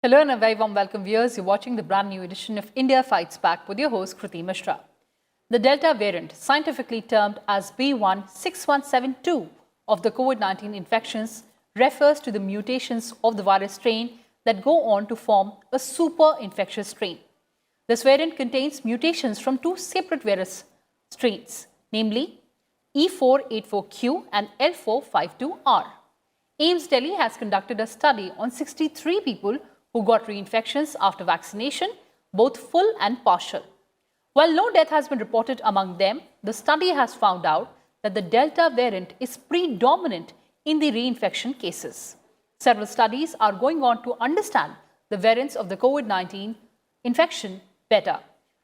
Hello and a very warm welcome viewers. You're watching the brand new edition of India Fights Back with your host Kriti Mishra. The Delta variant, scientifically termed as B16172 of the COVID-19 infections, refers to the mutations of the virus strain that go on to form a super infectious strain. This variant contains mutations from two separate virus strains, namely E484Q and L452R. AIIMS Delhi has conducted a study on 63 people who got reinfections after vaccination, both full and partial. While no death has been reported among them, the study has found out that the Delta variant is predominant in the reinfection cases. Several studies are going on to understand the variants of the COVID-19 infection better.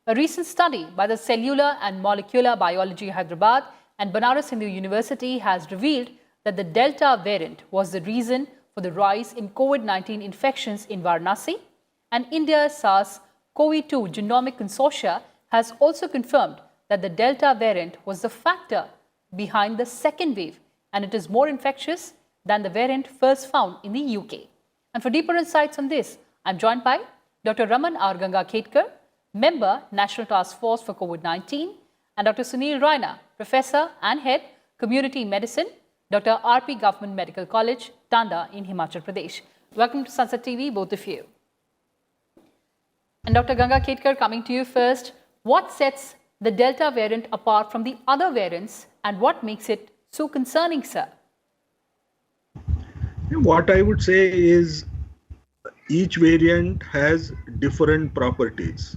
A recent study by the Cellular and Molecular Biology Hyderabad and Banaras Hindu University has revealed that the Delta variant was the reason for the rise in COVID-19 infections in Varanasi, and India's SARS-CoV-2 Genomic Consortia has also confirmed that the Delta variant was the factor behind the second wave, and it is more infectious than the variant first found in the UK. And for deeper insights on this, I'm joined by Dr. Raman R. Gangakhedkar, Member, National Task Force for COVID-19, and Dr. Sunil Raina, Professor and Head, Community Medicine, Dr. R.P. Government Medical College, Tanda in Himachal Pradesh. Welcome to Sunset TV, both of you. And Dr. Gangakhedkar, coming to you first, what sets the Delta variant apart from the other variants and what makes it so concerning, sir? What I would say is each variant has different properties.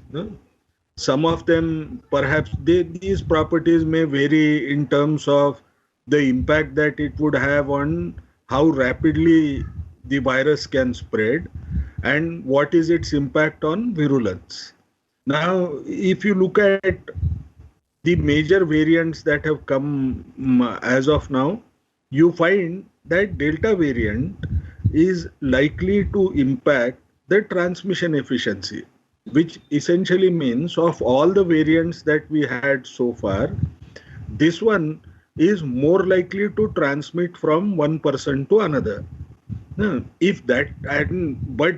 Some of them, perhaps these properties may vary in terms of the impact that it would have on how rapidly the virus can spread and what is its impact on virulence. Now, if you look at the major variants that have come as of now, you find that Delta variant is likely to impact the transmission efficiency, which essentially means of all the variants that we had so far, this one is more likely to transmit from one person to another. But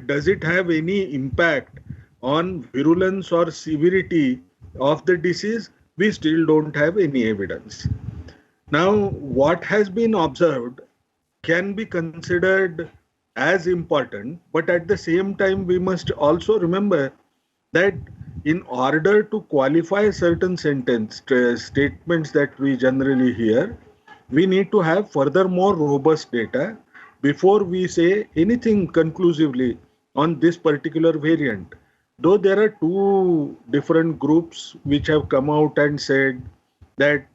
does it have any impact on virulence or severity of the disease? We still don't have any evidence. Now, what has been observed can be considered as important, but at the same time, we must also remember that in order to qualify certain statements that we generally hear, we need to have further more robust data before we say anything conclusively on this particular variant. Though there are two different groups which have come out and said that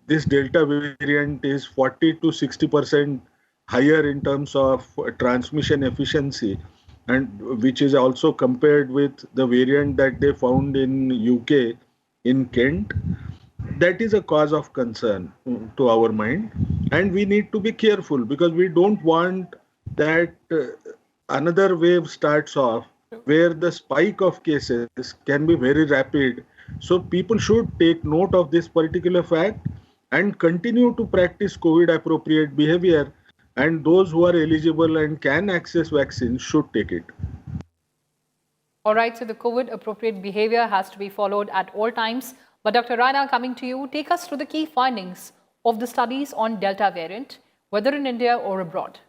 this Delta variant is 40 to 60% higher in terms of transmission efficiency, and which is also compared with the variant that they found in UK, in Kent. That is a cause of concern to our mind, and we need to be careful because we don't want that another wave starts off where the spike of cases can be very rapid. So people should take note of this particular fact and continue to practice COVID appropriate behavior, and those who are eligible and can access vaccines should take it. All right, so the COVID appropriate behavior has to be followed at all times. But Dr. Raina, coming to you, take us through the key findings of the studies on Delta variant, whether in India or abroad.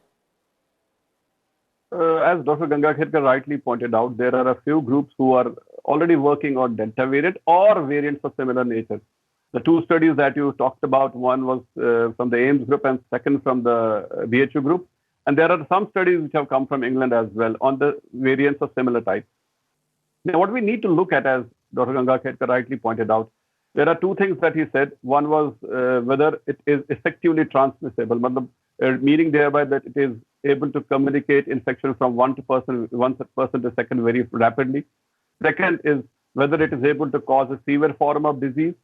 As Dr. Gangakhedkar rightly pointed out, there are a few groups who are already working on Delta variant or variants of similar nature. The two studies that you talked about, one was from the AIIMS group and second from the WHO group. And there are some studies which have come from England as well on the variants of similar type. Now, what we need to look at, as Dr. Gangakhedkar rightly pointed out, there are two things that he said. One was whether it is effectively transmissible, meaning thereby that it is able to communicate infection from one person to second very rapidly. Second is whether it is able to cause a severe form of disease.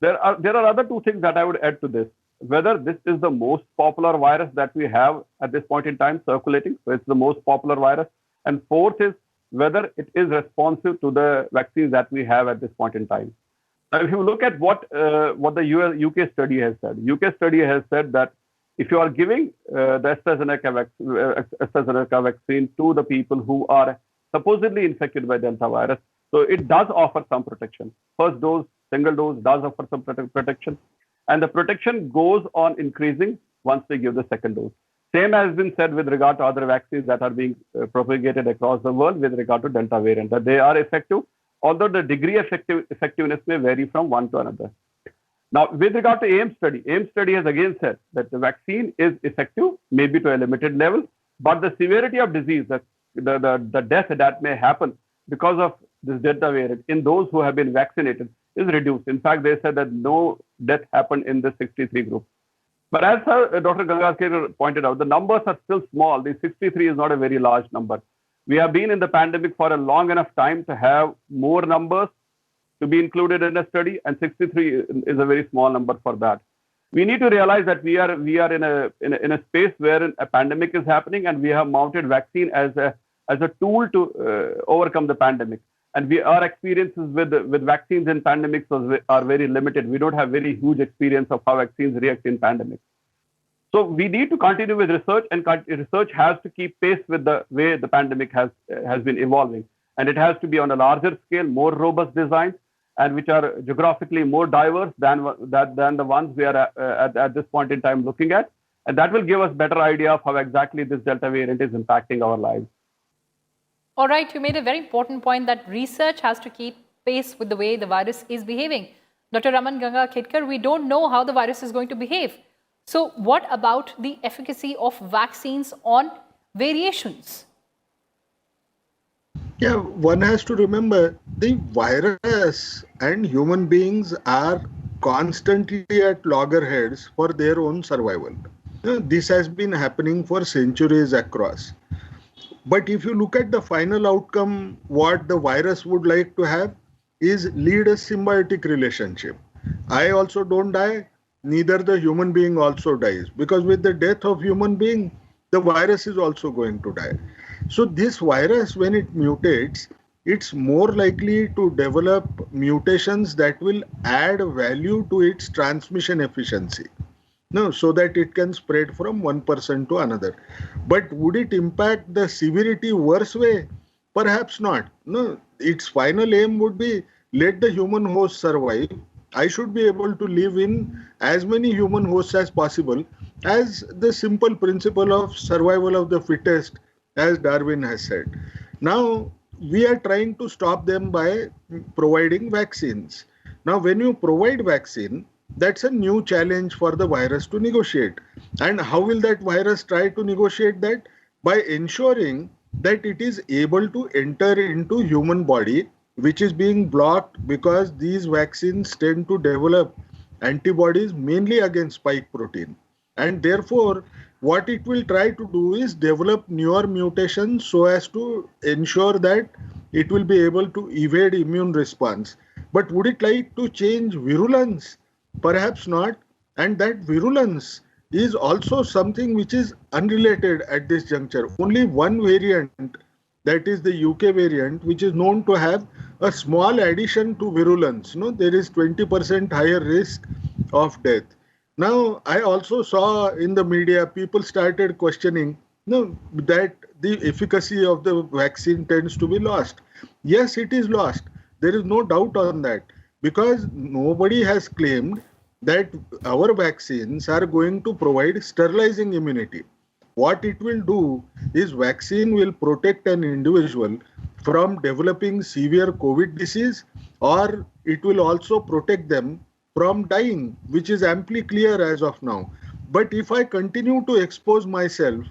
There are other two things that I would add to this. Whether this is the most popular virus that we have at this point in time circulating, so it's the most popular virus. And fourth is whether it is responsive to the vaccines that we have at this point in time. Now, if you look at what the UK study has said, UK study has said that if you are giving the AstraZeneca vaccine to the people who are supposedly infected by Delta virus. So it does offer some protection. First dose, single dose does offer some protection. And the protection goes on increasing once they give the second dose. Same has been said with regard to other vaccines that are being propagated across the world with regard to Delta variant, that they are effective, although the degree of effectiveness may vary from one to another. Now, with regard to AIIMS study has again said that the vaccine is effective, maybe to a limited level, but the severity of disease, the death that may happen because of this Delta variant in those who have been vaccinated is reduced. In fact, they said that no death happened in the 63 group. But as Dr. Gangaskar pointed out, the numbers are still small. The 63 is not a very large number. We have been in the pandemic for a long enough time to have more numbers to be included in a study, and 63 is a very small number for that. We need to realize that we are in a space where a pandemic is happening, and we have mounted vaccine as a tool to overcome the pandemic. And our experiences with vaccines in pandemics are very limited. We don't have very huge experience of how vaccines react in pandemics. So we need to continue with research, and research has to keep pace with the way the pandemic has been evolving. And it has to be on a larger scale, more robust designs, and which are geographically more diverse than the ones we are at this point in time looking at. And that will give us better idea of how exactly this Delta variant is impacting our lives. All right, you made a very important point that research has to keep pace with the way the virus is behaving. Dr. Raman Gangakhedkar, we don't know how the virus is going to behave. So what about the efficacy of vaccines on variations? Yeah, one has to remember the virus and human beings are constantly at loggerheads for their own survival. This has been happening for centuries across. But if you look at the final outcome, what the virus would like to have is lead a symbiotic relationship. I also don't die, neither the human being also dies, because with the death of human being, the virus is also going to die. So this virus, when it mutates, it's more likely to develop mutations that will add value to its transmission efficiency. No, so that it can spread from one person to another. But would it impact the severity worse way? Perhaps not. No, its final aim would be let the human host survive. I should be able to live in as many human hosts as possible, as the simple principle of survival of the fittest, as Darwin has said. Now, we are trying to stop them by providing vaccines. Now, when you provide vaccine, that's a new challenge for the virus to negotiate. And how will that virus try to negotiate that? By ensuring that it is able to enter into human body, which is being blocked because these vaccines tend to develop antibodies mainly against spike protein. And therefore, what it will try to do is develop newer mutations so as to ensure that it will be able to evade immune response. But would it like to change virulence? Perhaps not. And that virulence is also something which is unrelated at this juncture. Only one variant, that is the UK variant, which is known to have a small addition to virulence. No, there is 20% higher risk of death. Now, I also saw in the media, people started questioning that the efficacy of the vaccine tends to be lost. Yes, it is lost. There is no doubt on that, because nobody has claimed that our vaccines are going to provide sterilizing immunity. What it will do is vaccine will protect an individual from developing severe COVID disease, or it will also protect them from dying, which is amply clear as of now. But if I continue to expose myself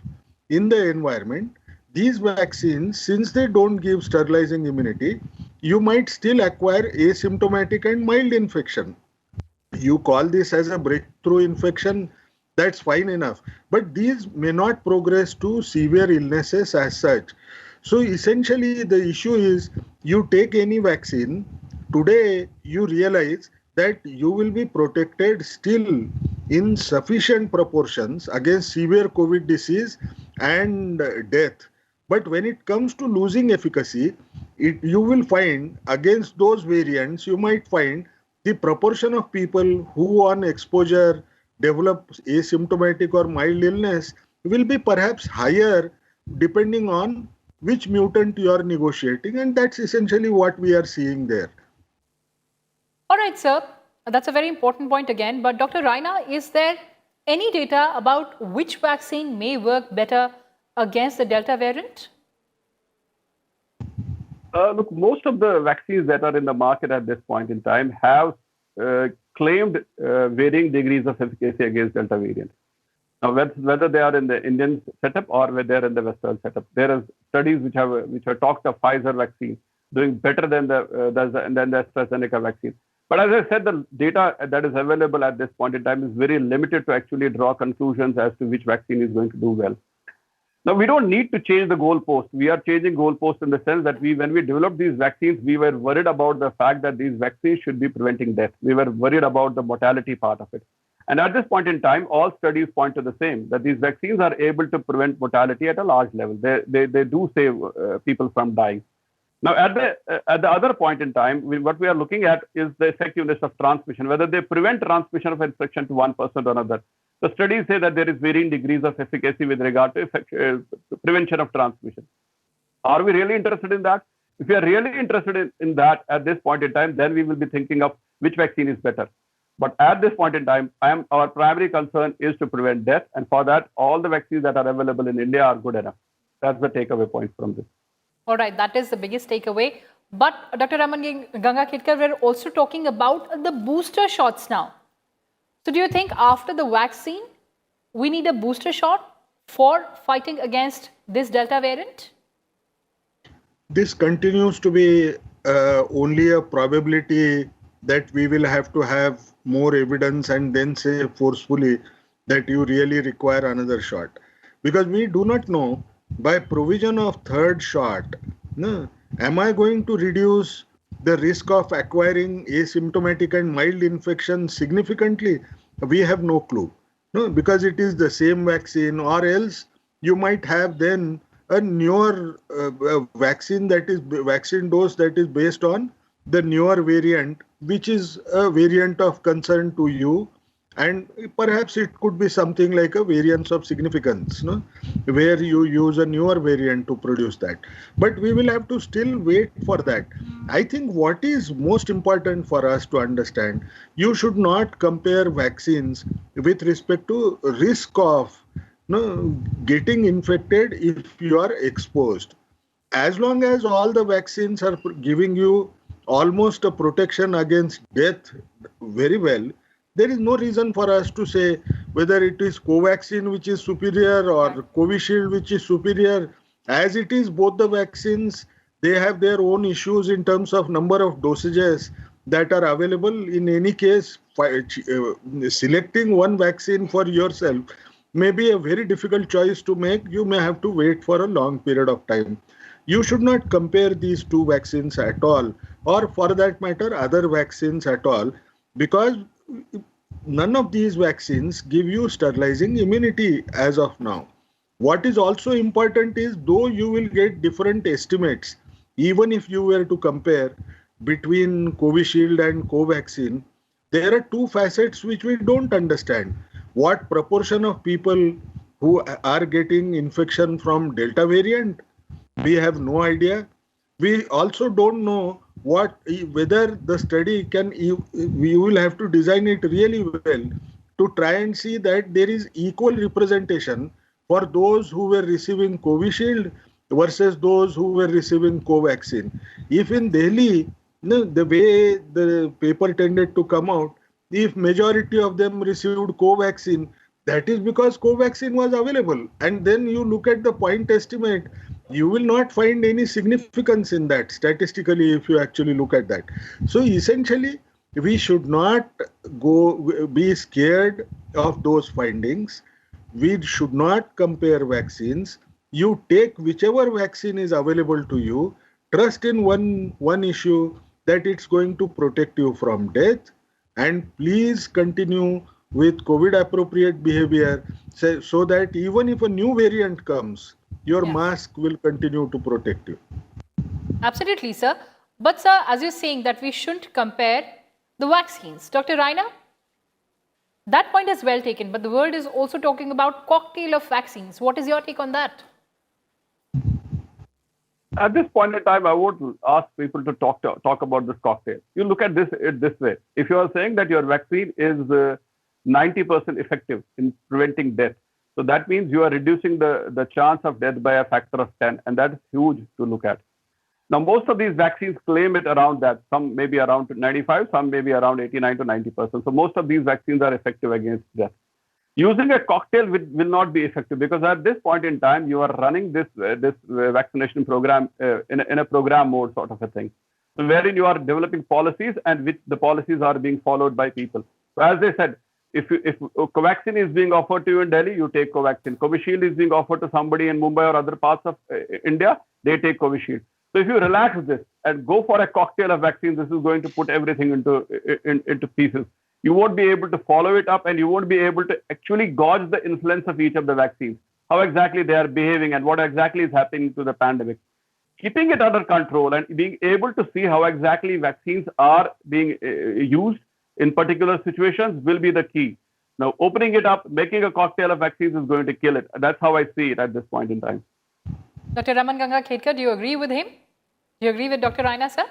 in the environment, these vaccines, since they don't give sterilizing immunity, you might still acquire asymptomatic and mild infection. You call this as a breakthrough infection, that's fine enough. But these may not progress to severe illnesses as such. So essentially, the issue is you take any vaccine, today you realize that you will be protected still in sufficient proportions against severe COVID disease and death. But when it comes to losing efficacy, you will find against those variants, you might find the proportion of people who on exposure develop asymptomatic or mild illness will be perhaps higher depending on which mutant you are negotiating, and that's essentially what we are seeing there. All right, sir. That's a very important point again. But Dr. Raina, is there any data about which vaccine may work better against the Delta variant? Look, most of the vaccines that are in the market at this point in time have claimed varying degrees of efficacy against Delta variant. Now, whether they are in the Indian setup or whether they are in the Western setup, there are studies which have talked of Pfizer vaccine doing better than the AstraZeneca vaccine. But as I said, the data that is available at this point in time is very limited to actually draw conclusions as to which vaccine is going to do well. Now, we don't need to change the goalpost. We are changing goalposts in the sense that when we developed these vaccines, we were worried about the fact that these vaccines should be preventing death. We were worried about the mortality part of it. And at this point in time, all studies point to the same, that these vaccines are able to prevent mortality at a large level. They do save people from dying. Now, at the other point in time, what we are looking at is the effectiveness of transmission, whether they prevent transmission of infection to one person or another. The studies say that there is varying degrees of efficacy with regard to prevention of transmission. Are we really interested in that? If we are really interested in that at this point in time, then we will be thinking of which vaccine is better. But at this point in time, our primary concern is to prevent death. And for that, all the vaccines that are available in India are good enough. That's the takeaway point from this. All right, that is the biggest takeaway. But Dr. Raman Ganga-Khedkar, we're also talking about the booster shots now. So do you think after the vaccine, we need a booster shot for fighting against this Delta variant? This continues to be only a probability that we will have to have more evidence and then say forcefully that you really require another shot. Because we do not know, by provision of third shot, am I going to reduce the risk of acquiring asymptomatic and mild infection significantly? We have no clue. No, because it is the same vaccine, or else you might have then a newer vaccine dose that is based on the newer variant, which is a variant of concern to you, and perhaps it could be something like a variance of significance, where you use a newer variant to produce that. But we will have to still wait for that. I think what is most important for us to understand, you should not compare vaccines with respect to risk of getting infected if you are exposed. As long as all the vaccines are giving you almost a protection against death very well, there is no reason for us to say whether it is Covaxin which is superior or Covishield which is superior. As it is, both the vaccines, they have their own issues in terms of number of dosages that are available. In any case, selecting one vaccine for yourself may be a very difficult choice to make. You may have to wait for a long period of time. You should not compare these two vaccines at all, or for that matter, other vaccines at all, because none of these vaccines give you sterilizing immunity as of now. What is also important is, though you will get different estimates, even if you were to compare between Covishield and Covaxin, there are two facets which we don't understand. What proportion of people who are getting infection from Delta variant? We have no idea. We also don't know whether the study we will have to design it really well to try and see that there is equal representation for those who were receiving Covishield versus those who were receiving Covaxin. If in Delhi, the way the paper tended to come out, if majority of them received Covaxin, that is because Covaxin was available. And then you look at the point estimate, you will not find any significance in that statistically if you actually look at that. So essentially, we should not be scared of those findings. We should not compare vaccines. You take whichever vaccine is available to you, trust in one issue, that it's going to protect you from death, and please continue with COVID appropriate behavior so that even if a new variant comes, your mask will continue to protect you. Absolutely, sir. But sir, as you're saying that we shouldn't compare the vaccines. Dr. Raina, that point is well taken, but the world is also talking about cocktail of vaccines. What is your take on that? At this point in time, I would ask people to talk about this cocktail. You look at this way. If you are saying that your vaccine is 90% effective in preventing death, so that means you are reducing the chance of death by a factor of 10, and that is huge to look at. Now, most of these vaccines claim it around that. Some may be around 95, some may be around 89 to 90%. So most of these vaccines are effective against death. Using a cocktail will not be effective, because at this point in time, you are running this vaccination program in a program mode sort of a thing, wherein you are developing policies and which the policies are being followed by people. So as they said, if Covaxin is being offered to you in Delhi, you take Covaxin. Covishield is being offered to somebody in Mumbai or other parts of India, they take Covishield. So if you relax this and go for a cocktail of vaccines, this is going to put everything into pieces. You won't be able to follow it up, and you won't be able to actually gauge the influence of each of the vaccines, how exactly they are behaving and what exactly is happening to the pandemic. Keeping it under control and being able to see how exactly vaccines are being used in particular situations will be the key. Now, opening it up, making a cocktail of vaccines is going to kill it. That's how I see it at this point in time. Dr. Raman Ganga Khedkar, do you agree with him? Do you agree with Dr. Raina, sir?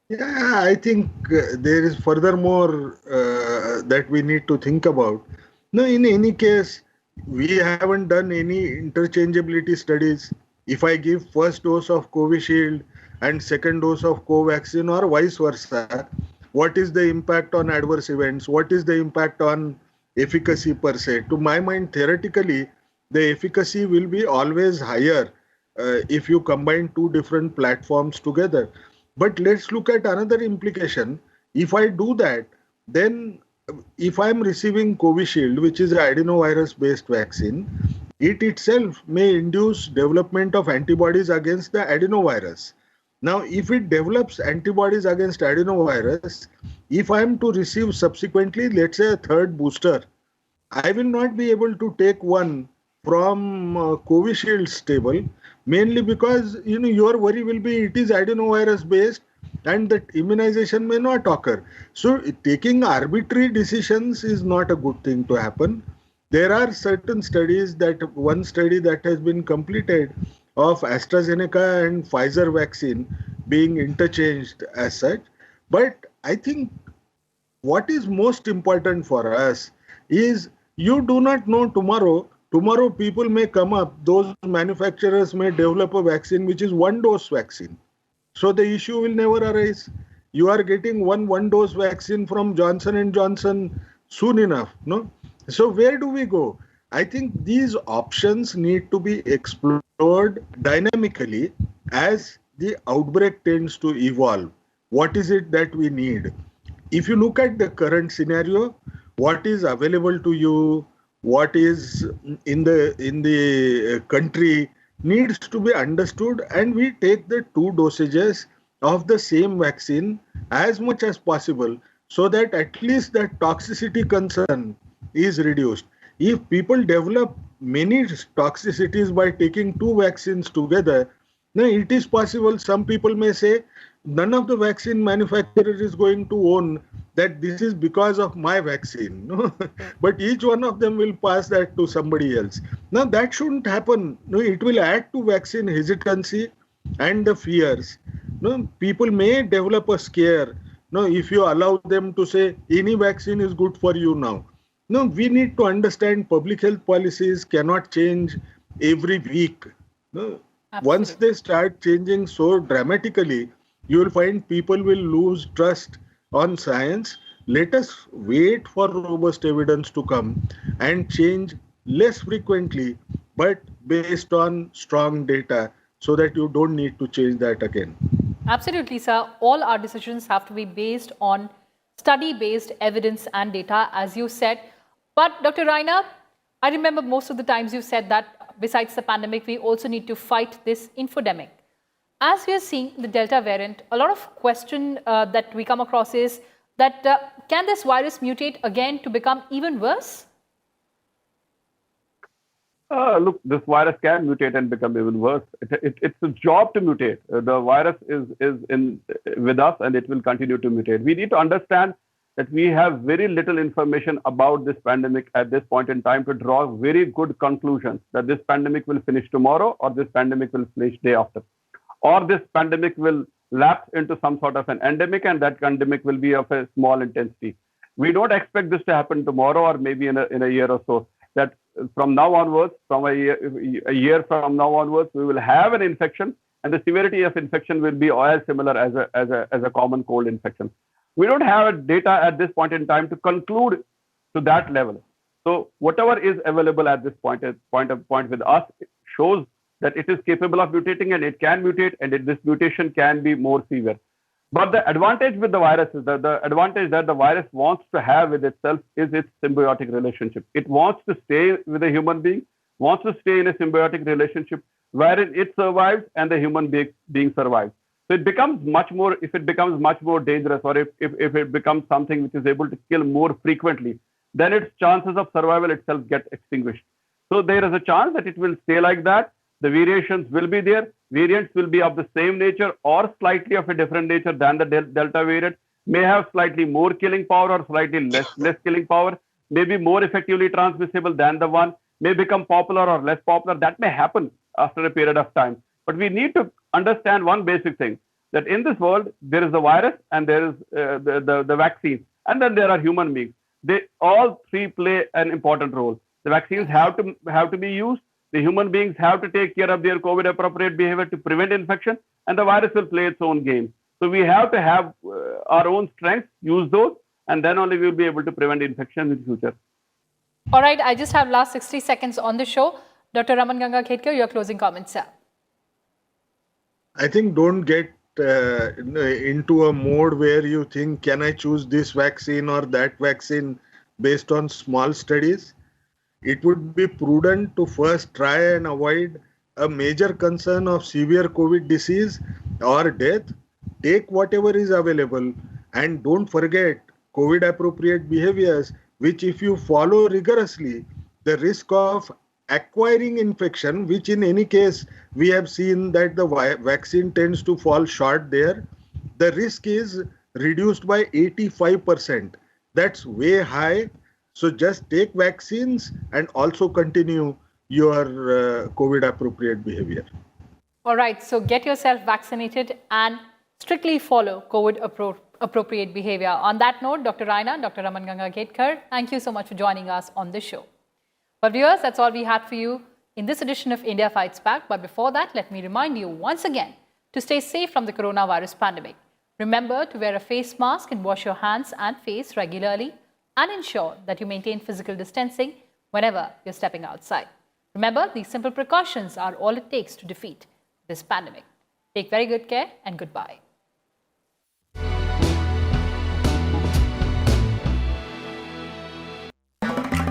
Yeah, I think there is furthermore that we need to think about. Now, in any case, we haven't done any interchangeability studies. If I give first dose of Covishield and second dose of Covaxin or vice versa, what is the impact on adverse events? What is the impact on efficacy per se? To my mind, theoretically, the efficacy will be always higher if you combine two different platforms together. But let's look at another implication. If I do that, then if I'm receiving Covishield, which is an adenovirus-based vaccine, it itself may induce development of antibodies against the adenovirus. Now, if it develops antibodies against adenovirus, if I am to receive subsequently, let's say a third booster, I will not be able to take one from Covishield's table, mainly because your worry will be it is adenovirus based and that immunization may not occur. So taking arbitrary decisions is not a good thing to happen. There are certain studies, that one study that has been completed of AstraZeneca and Pfizer vaccine being interchanged as such. But I think what is most important for us is you do not know tomorrow. Tomorrow people may come up, those manufacturers may develop a vaccine which is one dose vaccine. So the issue will never arise. You are getting one dose vaccine from Johnson & Johnson soon enough, no? So where do we go? I think these options need to be explored dynamically as the outbreak tends to evolve. What is it that we need? If you look at the current scenario, what is available to you, what is in the country needs to be understood, and we take the two dosages of the same vaccine as much as possible so that at least that toxicity concern is reduced. If people develop many toxicities by taking two vaccines together, now it is possible some people may say none of the vaccine manufacturer is going to own that this is because of my vaccine. No? But each one of them will pass that to somebody else. Now that shouldn't happen. No, it will add to vaccine hesitancy and the fears. No, people may develop a scare. No, if you allow them to say any vaccine is good for you now. No, we need to understand public health policies cannot change every week. No, once they start changing so dramatically, you will find people will lose trust on science. Let us wait for robust evidence to come and change less frequently, but based on strong data, so that you don't need to change that again. Absolutely, sir. All our decisions have to be based on study-based evidence and data, as you said. But Dr. Raina, I remember most of the times you said that besides the pandemic, we also need to fight this infodemic. As we are seeing the Delta variant, a lot of question that we come across is that can this virus mutate again to become even worse? Look, this virus can mutate and become even worse. It's a job to mutate. The virus is with us and it will continue to mutate. We need to understand that we have very little information about this pandemic at this point in time to draw very good conclusions that this pandemic will finish tomorrow or this pandemic will finish day after. or this pandemic will lapse into some sort of an endemic, and that endemic will be of a small intensity. We don't expect this to happen tomorrow or maybe in a year or so. That from now onwards, from a year from now onwards, we will have an infection, and the severity of infection will be as similar as a common cold infection. We don't have data at this point in time to conclude to that level. So whatever is available at this point with us shows that it is capable of mutating, and it can mutate, and this mutation can be more severe. But the advantage with the virus is that the advantage that the virus wants to have with itself is its symbiotic relationship. It wants to stay with a human being, wants to stay in a symbiotic relationship wherein it survives and the human being survives. So it becomes much more, if it becomes much more dangerous, or if it becomes something which is able to kill more frequently, then its chances of survival itself get extinguished. So there is a chance that it will stay like that. The variations will be there. Variants will be of the same nature or slightly of a different nature than the Delta variant, may have slightly more killing power or slightly less killing power, may be more effectively transmissible than the one, may become popular or less popular. That may happen after a period of time. But we need to understand one basic thing, that in this world, there is the virus and there is the vaccine, and then there are human beings. They all three play an important role. The vaccines have to be used. The human beings have to take care of their COVID appropriate behavior to prevent infection, and the virus will play its own game. So we have to have our own strengths, use those, and then only we will be able to prevent infection in the future. All right, I just have last 60 seconds on the show. Dr. Raman Ganga Khedkar, your closing comments, sir. I think don't get into a mode where you think, can I choose this vaccine or that vaccine based on small studies? It would be prudent to first try and avoid a major concern of severe COVID disease or death. Take whatever is available, and don't forget COVID appropriate behaviors, which if you follow rigorously, the risk of acquiring infection, which in any case we have seen that the vaccine tends to fall short there, the risk is reduced by 85%. That's way high. So just take vaccines and also continue your COVID appropriate behavior. All right, so get yourself vaccinated and strictly follow COVID appropriate behavior. On that note, Dr. Raina, Dr. Raman Ganga Khedkar, thank you so much for joining us on this show. Well, viewers, that's all we had for you in this edition of India Fights Back. But before that, let me remind you once again to stay safe from the coronavirus pandemic. Remember to wear a face mask and wash your hands and face regularly, and ensure that you maintain physical distancing whenever you're stepping outside. Remember, these simple precautions are all it takes to defeat this pandemic. Take very good care and goodbye.